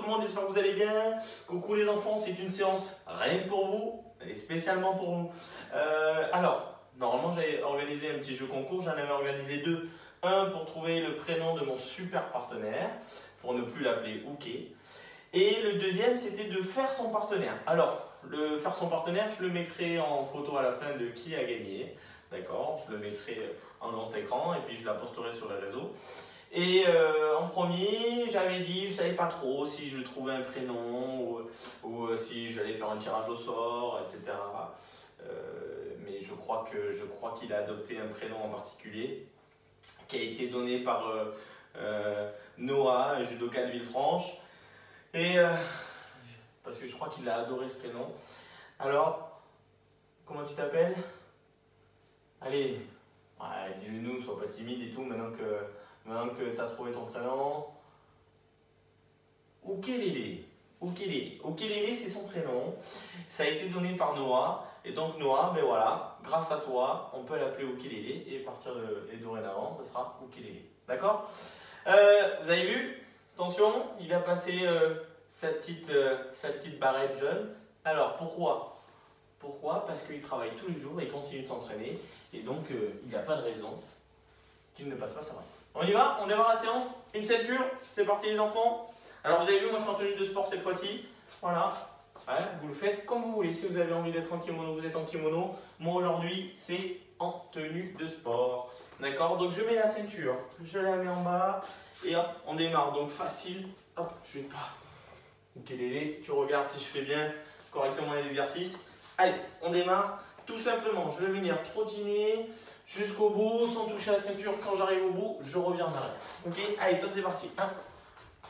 monde, j'espère que vous allez bien. Coucou les enfants, c'est une séance rien que pour vous, et spécialement pour vous. Alors, normalement j'avais organisé un petit jeu concours, j'en avais organisé deux. Un pour trouver le prénom de mon super partenaire, pour ne plus l'appeler Ouké. Et le deuxième, c'était de faire son partenaire. Alors, faire son partenaire, je le mettrai en photo à la fin de qui a gagné. D'accord, je le mettrai en grand écran et puis je la posterai sur les réseaux. Et en premier, j'avais dit, je ne savais pas trop si je trouvais un prénom ou si j'allais faire un tirage au sort, etc. Mais je crois qu'il a adopté un prénom en particulier qui a été donné par Noah, un judoka de Villefranche. Et parce que je crois qu'il a adoré ce prénom. Alors, comment tu t'appelles? Allez, ouais, dis-le nous, sois pas timide et tout, maintenant que tu as trouvé ton prénom. Ukelele. Ukelele. Ukelele, c'est son prénom. Ça a été donné par Noah. Et donc Noah, ben voilà, grâce à toi, on peut l'appeler Ukelele. Et dorénavant, ça sera Ukelele. D'accord? Vous avez vu? Attention, il a passé sa petite barrette jaune. Alors, pourquoi? Pourquoi? Parce qu'il travaille tous les jours et continue de s'entraîner. Et donc, il n'y a pas de raison qu'il ne passe pas sa barrette. On y va? On démarre la séance? Une ceinture? C'est parti les enfants? Alors, vous avez vu, moi je suis en tenue de sport cette fois-ci. Voilà. Ouais, vous le faites comme vous voulez. Si vous avez envie d'être en kimono, vous êtes en kimono. Moi aujourd'hui, c'est en tenue de sport. D'accord? Donc, je mets la ceinture. Je la mets en bas. Et hop, on démarre. Donc, facile. Hop, je vais pas. Ukelele, tu regardes si je fais bien correctement les exercices. Allez, on démarre. Tout simplement, je vais venir trottiner jusqu'au bout sans toucher la ceinture. Quand j'arrive au bout, je reviens en arrière. Ok? Allez, top, c'est parti. 1.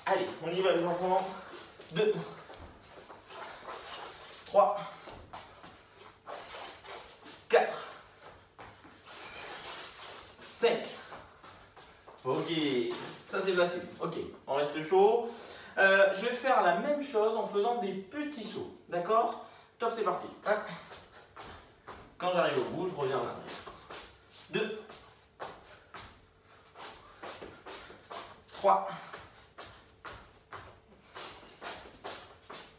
Allez, on y va les enfants. 2. 3. 4. 5. Ok, ça c'est facile. Ok, on reste chaud. Je vais faire la même chose en faisant des petits sauts. D'accord? Top, c'est parti. 1. Quand j'arrive au bout, je reviens en arrière. 2. 3.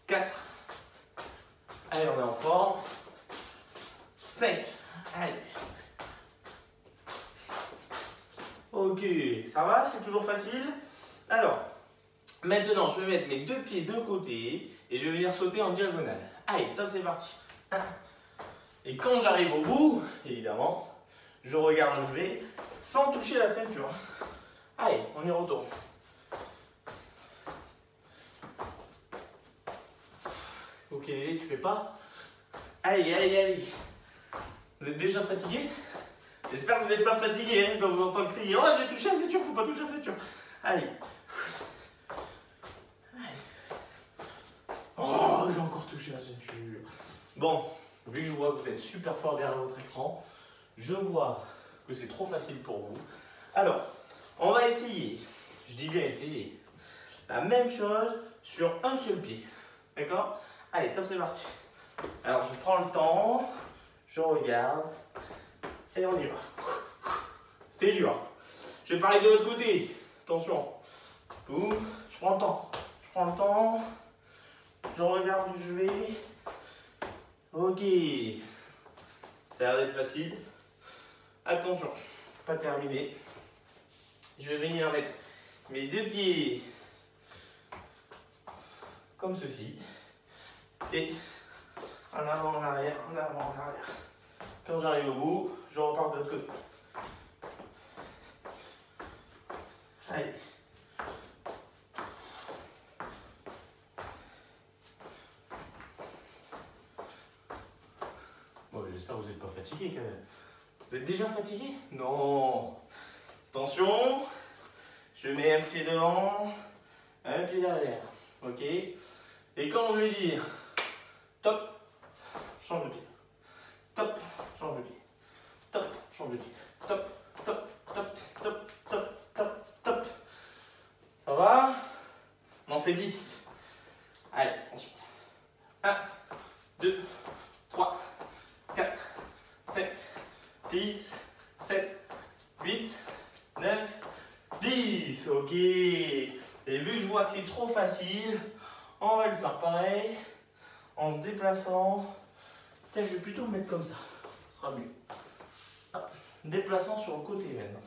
4. Allez, on est en forme. 5. Allez. Ok, ça va? C'est toujours facile? Alors, maintenant, je vais mettre mes deux pieds de côté et je vais venir sauter en diagonale. Allez, top, c'est parti. 1. Et quand j'arrive au bout, évidemment, je regarde où je vais sans toucher la ceinture. Allez, on y retourne. Ok, tu fais pas? Allez, allez, allez. Vous êtes déjà fatigué? J'espère que vous n'êtes pas fatigué, hein. Je dois vous entendre crier. Oh, j'ai touché la ceinture, faut pas toucher la ceinture. Allez. Oh, j'ai encore touché la ceinture. Bon, vu que je vois que vous êtes super fort derrière votre écran, je vois que c'est trop facile pour vous. Alors, on va essayer, je dis bien essayer, la même chose sur un seul pied. D'accord? Allez, top, c'est parti. Alors, je prends le temps, je regarde et on y va. C'était dur. Je vais parler de l'autre côté. Attention. Boum. Je prends le temps. Je prends le temps. Je regarde où je vais. Ok. Ça a l'air d'être facile. Attention. Pas terminé. Je vais venir mettre mes deux pieds comme ceci. Et en avant, en arrière, en avant, en arrière. Quand j'arrive au bout, je repars de l'autre côté. Allez. Bon, j'espère que vous n'êtes pas fatigué quand même. Vous êtes déjà fatigué? Non. Attention. Je mets un pied devant, un pied derrière. Ok? Et quand je vais dire top, change de pied. Top, change de pied. Top, change de pied. Top, top, top, top, top, top, top. Ça va? On en fait 10. Allez, attention. 1, 2, 3, 4, 5, 6, 7, 8, 9, 10. Ok. Et Et vu que je vois que c'est trop facile, on va le faire pareil, en se déplaçant. Tiens, je vais plutôt me mettre comme ça, ce sera mieux. Hop. Déplaçant sur le côté maintenant.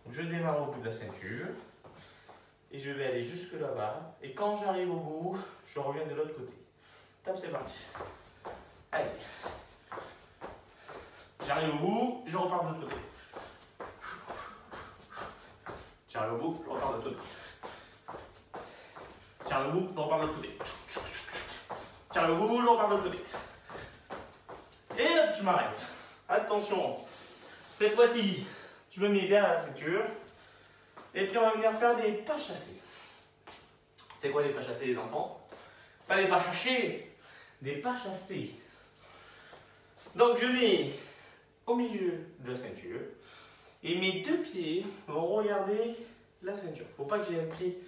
Je démarre au bout de la ceinture. Et je vais aller jusque là-bas. Et quand j'arrive au bout, je reviens de l'autre côté. Top, c'est parti. Allez. J'arrive au bout, je repars de l'autre côté. J'arrive au bout, je repars de l'autre côté. J'arrive au bout, je repars de l'autre côté. J'arrive au bout, je repars de l'autre côté. Et hop, je m'arrête. Attention. Cette fois-ci, je me mets derrière la ceinture. Et puis on va venir faire des pas chassés. C'est quoi les pas chassés, les enfants? Pas des pas chassés, des pas chassés. Donc je mets au milieu de la ceinture et mes deux pieds vont regarder la ceinture. Il ne faut pas que j'ai un pied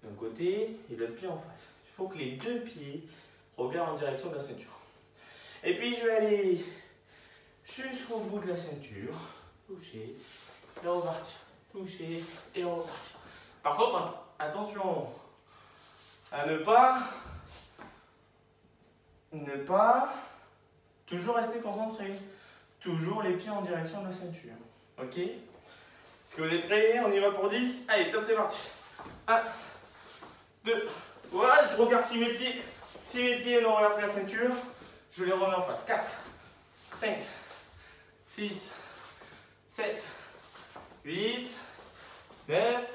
d'un côté et l'autre pied en face. Il faut que les deux pieds regardent en direction de la ceinture. Et puis je vais aller jusqu'au bout de la ceinture, toucher et repartir. Toucher et repartir. Par contre, attention à ne pas toujours rester concentré. Toujours les pieds en direction de la ceinture. Ok? Est-ce que vous êtes prêts? On y va pour 10. Allez, top, c'est parti. 1, 2, voilà, je regarde si mes pieds n'ont rien fait la ceinture, je les remets en face. 4, 5, 6, 7, 8, 9,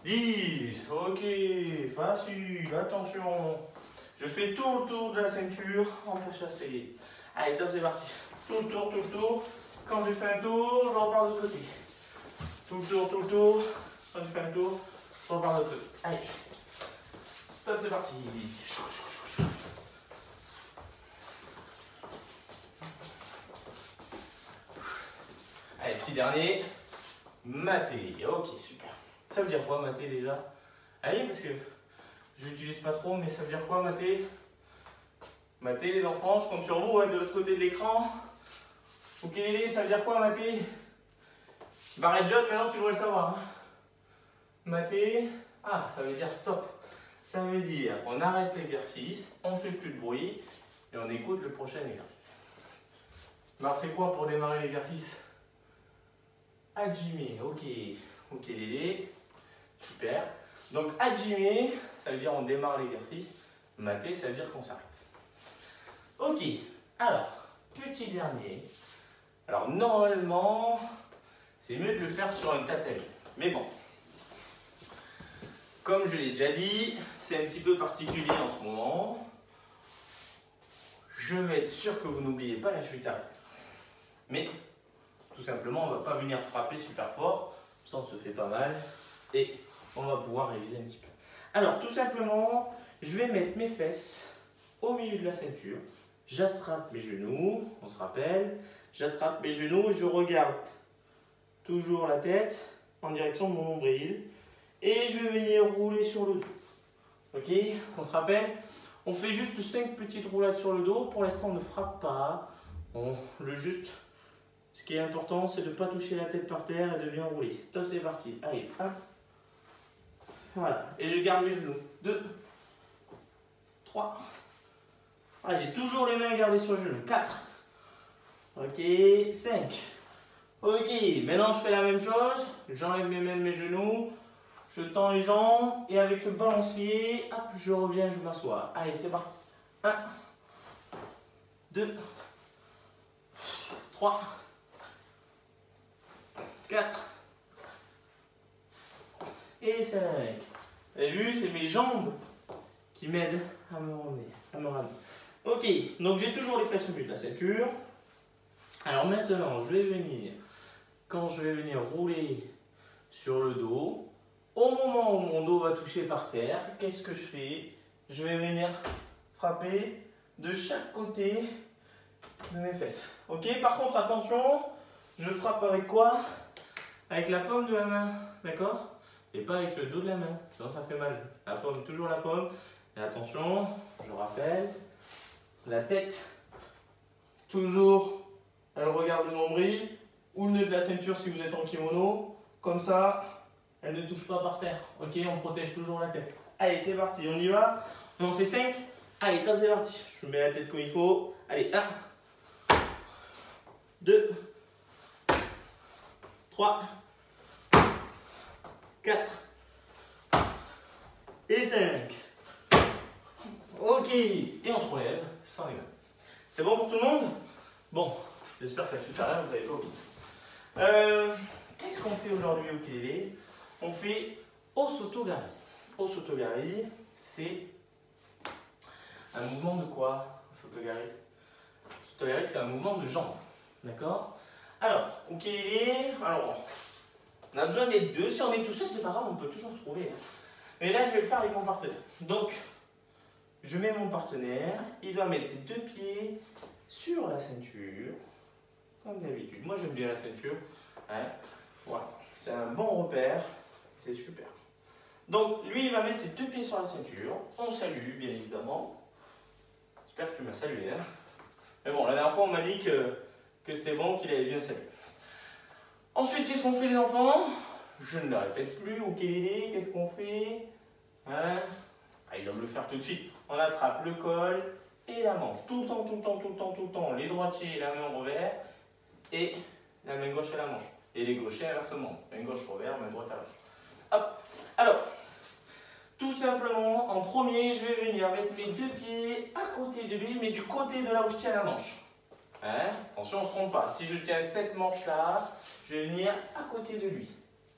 10. Ok, facile, attention. Je fais tout le tour de la ceinture en pas chassé. Allez, top, c'est parti. Tout le tour, tout le tour. Quand j'ai fait un tour, je repars de l'autre côté. Tout le tour. Quand j'ai fait un tour, je repars de l'autre côté. Allez, top, c'est parti. Allez, petit dernier. Mater. Ok, super. Ça veut dire quoi, mater déjà? Allez, parce que je l'utilise pas trop, mais ça veut dire quoi, mater? Mater, les enfants, je compte sur vous, de l'autre côté de l'écran. Ukulélé, ça veut dire quoi, mater? Barré de John, maintenant tu devrais le savoir. Hein. Mater, ah, ça veut dire stop. Ça veut dire on arrête l'exercice, on fait plus de bruit et on écoute le prochain exercice. Alors c'est quoi pour démarrer l'exercice? Hajime, ok. Ukulélé, super. Donc hajime, ça veut dire on démarre l'exercice. Mater, ça veut dire qu'on s'arrête. Ok, alors, petit dernier. Alors normalement, c'est mieux de le faire sur un tatami. Mais bon, comme je l'ai déjà dit, c'est un petit peu particulier en ce moment. Je vais être sûr que vous n'oubliez pas la chute arrière. Mais, tout simplement, on ne va pas venir frapper super fort. Ça, on se fait pas mal. Et on va pouvoir réviser un petit peu. Alors, tout simplement, je vais mettre mes fesses au milieu de la ceinture. J'attrape mes genoux, on se rappelle. J'attrape mes genoux, je regarde toujours la tête en direction de mon nombril. Et je vais venir rouler sur le dos. Ok, on se rappelle, on fait juste 5 petites roulades sur le dos. Pour l'instant, on ne frappe pas. Ce qui est important, c'est de ne pas toucher la tête par terre et de bien rouler. Top, c'est parti. Allez, 1. Voilà, et je garde mes genoux. 2, 3. Ah, j'ai toujours les mains gardées sur le genou. 4. Ok, 5. Ok, maintenant je fais la même chose. J'enlève mes mains de mes genoux. Je tends les jambes. Et avec le balancier, hop, je reviens, je m'assois. Allez, c'est parti. 1, 2, 3, 4 et 5. Vous avez vu, c'est mes jambes qui m'aident à me ramener. Ok, donc j'ai toujours les fesses au milieu de la ceinture. Alors maintenant, quand je vais venir rouler sur le dos, au moment où mon dos va toucher par terre, qu'est-ce que je fais? Je vais venir frapper de chaque côté de mes fesses. Ok, par contre, attention, je frappe avec quoi? Avec la paume de la main, d'accord? Et pas avec le dos de la main, sinon ça fait mal. La paume, toujours la paume. Et attention, je rappelle, la tête, toujours, elle regarde le nombril, ou le nœud de la ceinture si vous êtes en kimono. Comme ça, elle ne touche pas par terre. Ok, on protège toujours la tête. Allez, c'est parti, on y va. On en fait 5. Allez, top, c'est parti. Je mets la tête comme il faut. Allez, 1, 2, 3, 4 et 5. Ok, et on se relève sans les mains. C'est bon pour tout le monde? Bon, j'espère que la chute arrière, vous avez pas oublié. Qu'est-ce qu'on fait aujourd'hui au ukulélé? On fait Osotogari. Osotogari, c'est un mouvement de quoi? Osotogari, Osotogari, c'est un mouvement de jambes. D'accord? Alors, ukulélé, alors, on a besoin d'être deux. Si on est tout seul, c'est pas grave, on peut toujours trouver. Mais là, je vais le faire avec mon partenaire. Donc, je mets mon partenaire, il va mettre ses deux pieds sur la ceinture, comme d'habitude. Moi, j'aime bien la ceinture. Hein? Voilà, c'est un bon repère, c'est super. Donc, lui, il va mettre ses deux pieds sur la ceinture. On salue, bien évidemment. J'espère que tu m'as salué. Hein? Mais bon, la dernière fois, on m'a dit que c'était bon, qu'il avait bien salué. Ensuite, qu'est-ce qu'on fait, les enfants? Je ne le répète plus. Ukulélé, qu'est-ce qu'on fait? Hein? Ah, il va me le faire tout de suite. On attrape le col et la manche. Tout le temps, tout le temps, tout le temps, tout le temps. Les droitiers, la main en revers et la main gauche à la manche. Et les gauchers inversement. Main gauche revers, main droite à la manche. Hop. Alors, tout simplement, en premier, je vais venir mettre mes deux pieds à côté de lui, mais du côté de là où je tiens la manche. Hein? Attention, on ne se trompe pas. Si je tiens cette manche-là, je vais venir à côté de lui.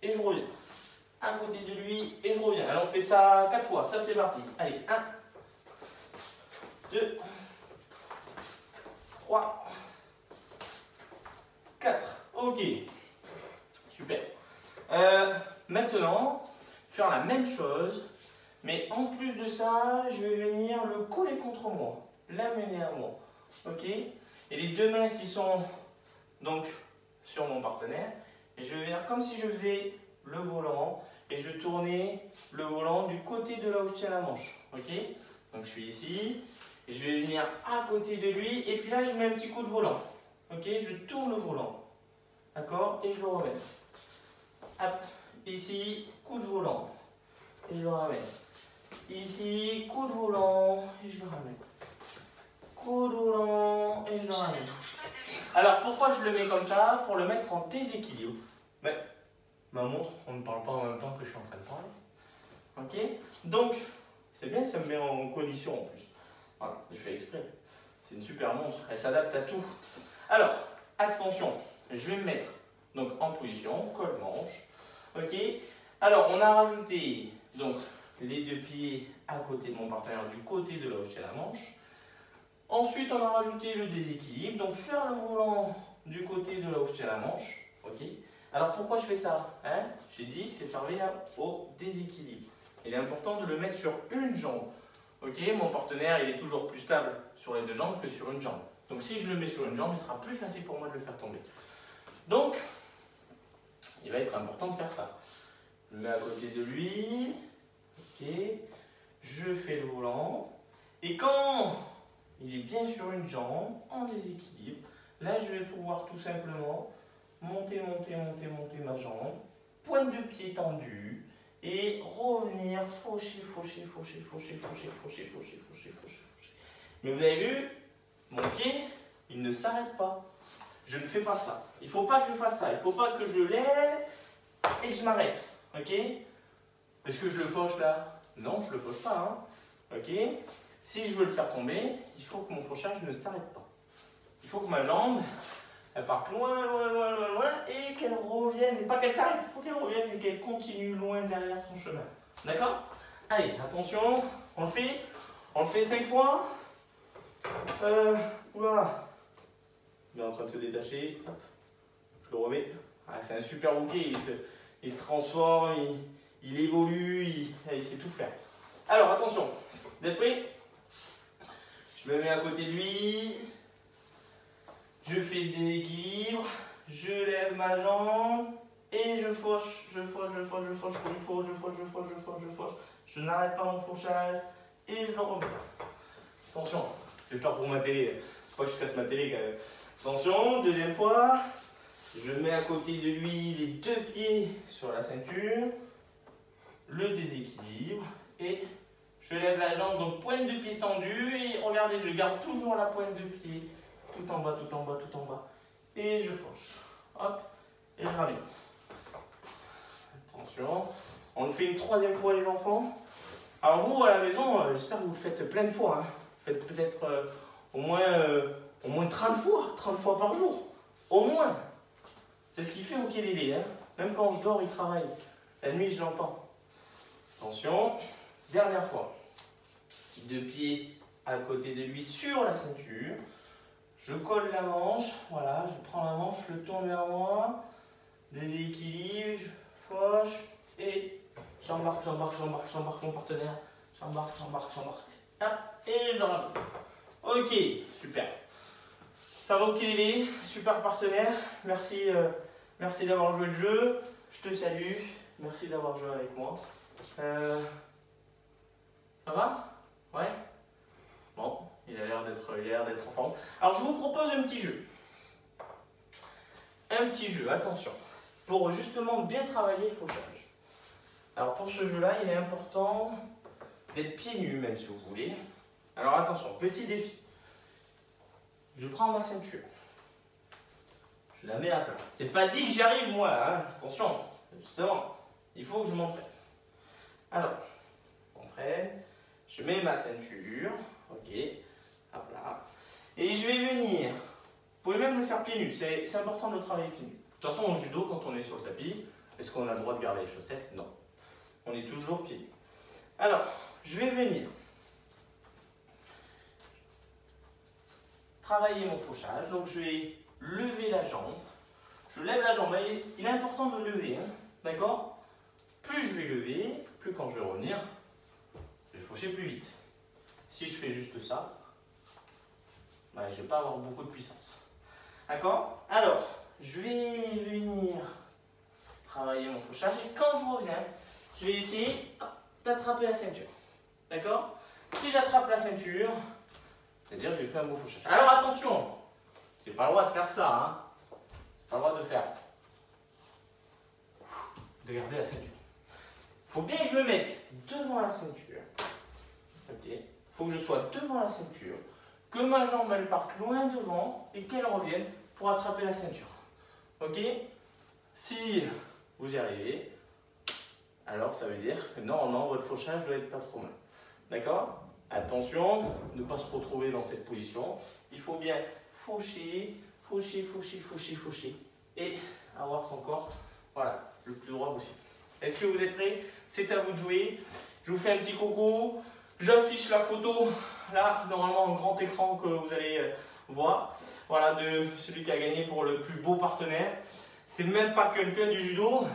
Et je reviens. À côté de lui et je reviens. Alors on fait ça 4 fois. Top, c'est parti. Allez, 1, 2, 3, 4. Ok. Super. Maintenant, faire la même chose. Mais en plus de ça, je vais venir le coller contre moi. L'amener à moi. Ok? Et les deux mains qui sont donc sur mon partenaire. Et je vais venir comme si je faisais le volant. Et je tournais le volant du côté de là où je tiens la manche. Ok? Donc je suis ici. Et je vais venir à côté de lui. Et puis là, je mets un petit coup de volant. Ok? Je tourne le volant. D'accord? Et je le remets. Hop. Ici, coup de volant. Et je le ramène. Ici, coup de volant. Et je le ramène. Coup de volant. Et je le ramène. Alors pourquoi je le mets comme ça? Pour le mettre en déséquilibre. Mais ma montre, on ne parle pas en même temps que je suis en train de parler. Ok? Donc, c'est bien, ça me met en condition en plus. Voilà, je fais exprès. C'est une super montre, elle s'adapte à tout. Alors, attention, je vais me mettre donc en position, col manche. Ok? Alors, on a rajouté donc les deux pieds à côté de mon partenaire, du côté de là où je tiens la manche. Ensuite, on a rajouté le déséquilibre, donc faire le volant du côté de là où je tiens la manche. Ok? Alors pourquoi je fais ça? Hein? J'ai dit que c'est servir au déséquilibre. Il est important de le mettre sur une jambe. Ok? Mon partenaire, il est toujours plus stable sur les deux jambes que sur une jambe. Donc si je le mets sur une jambe, il sera plus facile pour moi de le faire tomber. Donc, il va être important de faire ça. Je le mets à côté de lui. Ok? Je fais le volant. Et quand il est bien sur une jambe, en déséquilibre, là je vais pouvoir tout simplement monter ma jambe, pointe de pied tendue, et revenir faucher. Mais vous avez vu, mon pied, il ne s'arrête pas. Je ne fais pas ça. Il ne faut pas que je fasse ça. Il ne faut pas que je lève et que je m'arrête. Ok? Est-ce que je le fauche là? Non, je ne le fauche pas. Hein. Ok? Si je veux le faire tomber, il faut que mon fauchage ne s'arrête pas. Il faut que ma jambe, elle parte loin, et qu'elle revienne, et pas qu'elle s'arrête, il faut qu'elle revienne et qu'elle continue loin derrière son chemin. D'accord? Allez, attention, on le fait 5 fois. Oula, il est en train de se détacher, hop, je le remets. Ah, c'est un super bouquet, il se transforme, il évolue, il sait tout faire. Alors, attention, vous êtes prêts? Je me mets à côté de lui. Je fais le déséquilibre, je lève ma jambe et je fauche, comme il faut, je fauche. Je n'arrête pas mon fauchage et je le remets. Attention, j'ai peur pour ma télé, faut pas que je casse ma télé quand même. Attention, deuxième fois, je mets à côté de lui les deux pieds sur la ceinture. le déséquilibre et je lève la jambe, donc pointe de pied tendue et regardez, je garde toujours la pointe de pied tout en bas, tout en bas, tout en bas et je fauche. Hop, et je ramène. Attention, on le fait une troisième fois les enfants. Alors vous à la maison, j'espère que vous le faites plein de fois. Hein. Vous faites peut-être au moins 30 fois par jour. Au moins. C'est ce qu'il fait au ukulélé. Hein. Même quand je dors, il travaille. La nuit, je l'entends. Attention, dernière fois. Deux pieds à côté de lui sur la ceinture. Je colle la manche. Voilà, je prends la manche, je le tourne vers moi. Déséquilibre, je fauche et j'embarque mon partenaire. J'embarque. Hop, et je ramène. Ok, super. Ça va au ukulélé, super partenaire. Merci, merci d'avoir joué le jeu. Je te salue. Merci d'avoir joué avec moi. Ça va? Ouais? Bon, il a l'air d'être en forme. Alors je vous propose un petit jeu. Un petit jeu, attention. Pour justement bien travailler le fauchage. Alors pour ce jeu-là, il est important d'être pieds nus, même si vous voulez. Alors attention, petit défi. Je prends ma ceinture. Je la mets à plat. C'est pas dit que j'y arrive moi, hein. Attention, justement, il faut que je m'entraîne. Alors, on m'entraîne, je mets ma ceinture, ok, hop là. Et je vais venir, vous pouvez même le faire pieds nus, c'est important de le travailler pieds nus. De toute façon, au judo, quand on est sur le tapis, est-ce qu'on a le droit de garder les chaussettes? Non. On est toujours pieds nus. Alors, je vais venir travailler mon fauchage. Donc, je vais lever la jambe. Je lève la jambe. Il est important de lever, hein, d'accord? Plus je vais lever, plus quand je vais revenir, je vais faucher plus vite. Si je fais juste ça, bah, je ne vais pas avoir beaucoup de puissance. D'accord? Alors, je vais venir travailler mon fauchage et quand je reviens, je vais essayer d'attraper la ceinture. D'accord? Si j'attrape la ceinture, c'est-à-dire que j'ai fait un beau fauchage. Alors attention, j'ai pas le droit de faire ça. Hein. J'ai pas le droit de faire. De garder la ceinture. Il faut bien que je me mette devant la ceinture. Ok. Il faut que je sois devant la ceinture. Que ma jambe elle parte loin devant et qu'elle revienne pour attraper la ceinture. Ok? Si vous y arrivez, alors ça veut dire que normalement votre fauchage doit être pas trop mal. D'accord? Attention, ne pas se retrouver dans cette position. Il faut bien faucher et avoir son corps, voilà, le plus droit possible. Est-ce que vous êtes prêts? C'est à vous de jouer. Je vous fais un petit coucou. J'affiche la photo, là, normalement en grand écran que vous allez voir. Voilà, de celui qui a gagné pour le plus beau partenaire. C'est même pas quelqu'un du judo,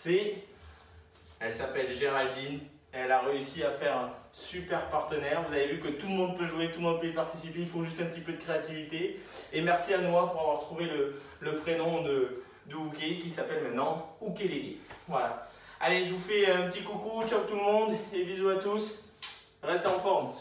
elle s'appelle Géraldine. Elle a réussi à faire un super partenaire. Vous avez vu que tout le monde peut jouer, tout le monde peut y participer. Il faut juste un petit peu de créativité. Et merci à Noah pour avoir trouvé le prénom de Uke qui s'appelle maintenant Ukelele. Voilà. Allez, je vous fais un petit coucou. Ciao tout le monde et bisous à tous. Restez en forme.